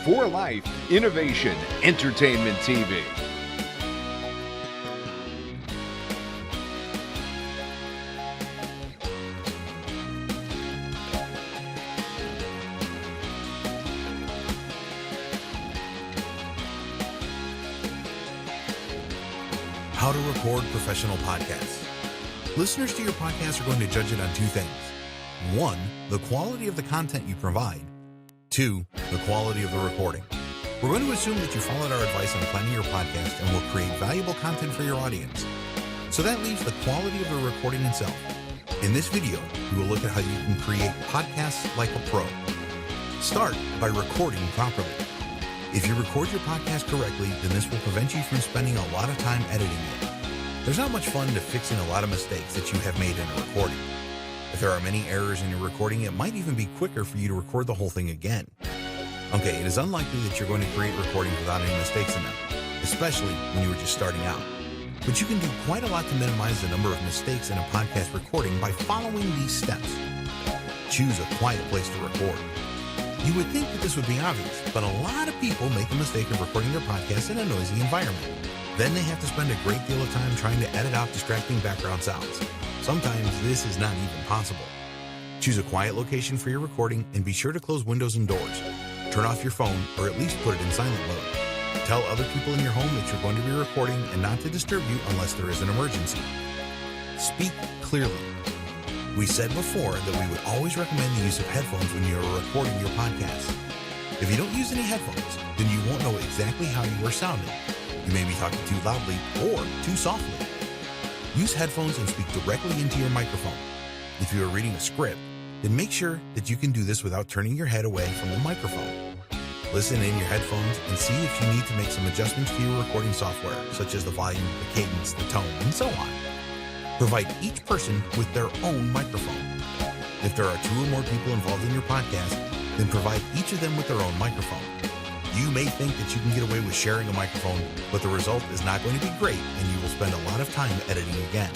for life, innovation, entertainment TV. How to record professional podcasts. Listeners to your podcast are going to judge it on two things. 1, the quality of the content you provide. 2, the quality of the recording. We're going to assume that you followed our advice on planning your podcast and will create valuable content for your audience. So that leaves the quality of the recording itself. In this video, we will look at how you can create podcasts like a pro. Start by recording properly. If you record your podcast correctly, then this will prevent you from spending a lot of time editing it. There's not much fun to fixing a lot of mistakes that you have made in a recording. If there are many errors in your recording, it might even be quicker for you to record the whole thing again. Okay, it is unlikely that you're going to create recordings without any mistakes in them, especially when you are just starting out. But you can do quite a lot to minimize the number of mistakes in a podcast recording by following these steps. Choose a quiet place to record. You would think that this would be obvious, but a lot of people make the mistake of recording their podcast in a noisy environment. Then they have to spend a great deal of time trying to edit out distracting background sounds. Sometimes this is not even possible. Choose a quiet location for your recording and be sure to close windows and doors. Turn off your phone or at least put it in silent mode. Tell other people in your home that you're going to be recording and not to disturb you unless there is an emergency. Speak clearly. We said before that we would always recommend the use of headphones when you are recording your podcast. If you don't use any headphones, then you won't know exactly how you are sounding. You may be talking too loudly or too softly. Use headphones and speak directly into your microphone. If you are reading a script, then make sure that you can do this without turning your head away from the microphone. Listen in your headphones and see if you need to make some adjustments to your recording software, such as the volume, the cadence, the tone, and so on. Provide each person with their own microphone. If there are 2 or more people involved in your podcast, then provide each of them with their own microphone. You may think that you can get away with sharing a microphone, but the result is not going to be great and you will spend a lot of time editing again.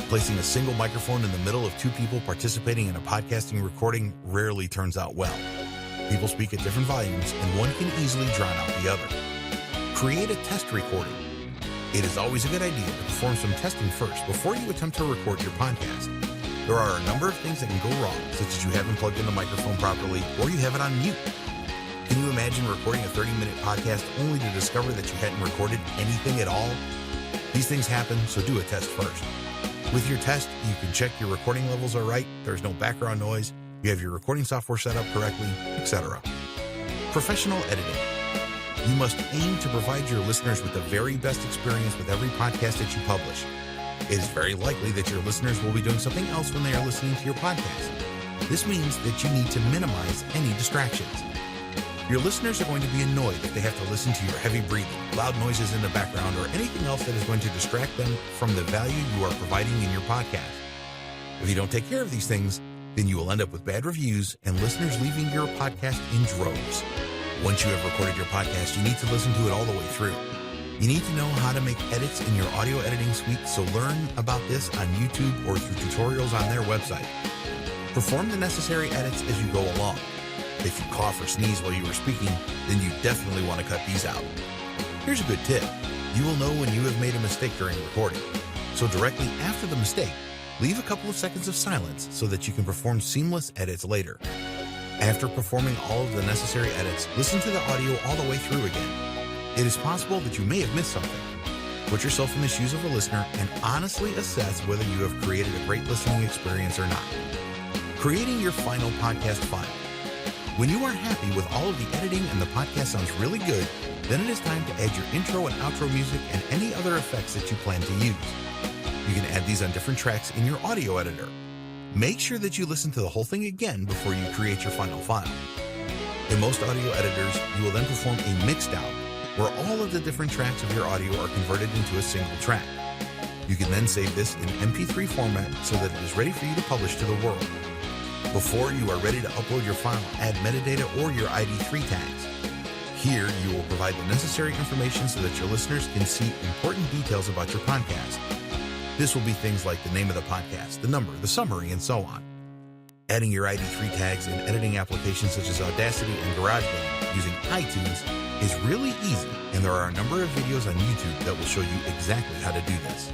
Placing a single microphone in the middle of 2 people participating in a podcasting recording rarely turns out well. People speak at different volumes and one can easily drown out the other. Create a test recording. It is always a good idea to perform some testing first before you attempt to record your podcast. There are a number of things that can go wrong, such as you haven't plugged in the microphone properly or you have it on mute. Can you imagine recording a 30-minute podcast only to discover that you hadn't recorded anything at all? These things happen, so do a test first. With your test, you can check your recording levels are right, there's no background noise, you have your recording software set up correctly, etc. Professional editing. You must aim to provide your listeners with the very best experience with every podcast that you publish. It is very likely that your listeners will be doing something else when they are listening to your podcast. This means that you need to minimize any distractions. Your listeners are going to be annoyed if they have to listen to your heavy breathing, loud noises in the background, or anything else that is going to distract them from the value you are providing in your podcast. If you don't take care of these things, then you will end up with bad reviews and listeners leaving your podcast in droves. Once you have recorded your podcast, you need to listen to it all the way through. You need to know how to make edits in your audio editing suite, so learn about this on YouTube or through tutorials on their website. Perform the necessary edits as you go along. If you cough or sneeze while you are speaking, then you definitely want to cut these out. Here's a good tip. You will know when you have made a mistake during recording. So directly after the mistake, leave a couple of seconds of silence so that you can perform seamless edits later. After performing all of the necessary edits, listen to the audio all the way through again. It is possible that you may have missed something. Put yourself in the shoes of a listener and honestly assess whether you have created a great listening experience or not. Creating your final podcast file. When you are happy with all of the editing and the podcast sounds really good, then it is time to add your intro and outro music and any other effects that you plan to use. You can add these on different tracks in your audio editor. Make sure that you listen to the whole thing again before you create your final file. In most audio editors, you will then perform a mix down, where all of the different tracks of your audio are converted into a single track. You can then save this in MP3 format so that it is ready for you to publish to the world. Before you are ready to upload your file, add metadata or your ID3 tags. Here, you will provide the necessary information so that your listeners can see important details about your podcast. This will be things like the name of the podcast, the number, the summary, and so on. Adding your ID3 tags in editing applications such as Audacity and GarageBand using iTunes is really easy, and there are a number of videos on YouTube that will show you exactly how to do this.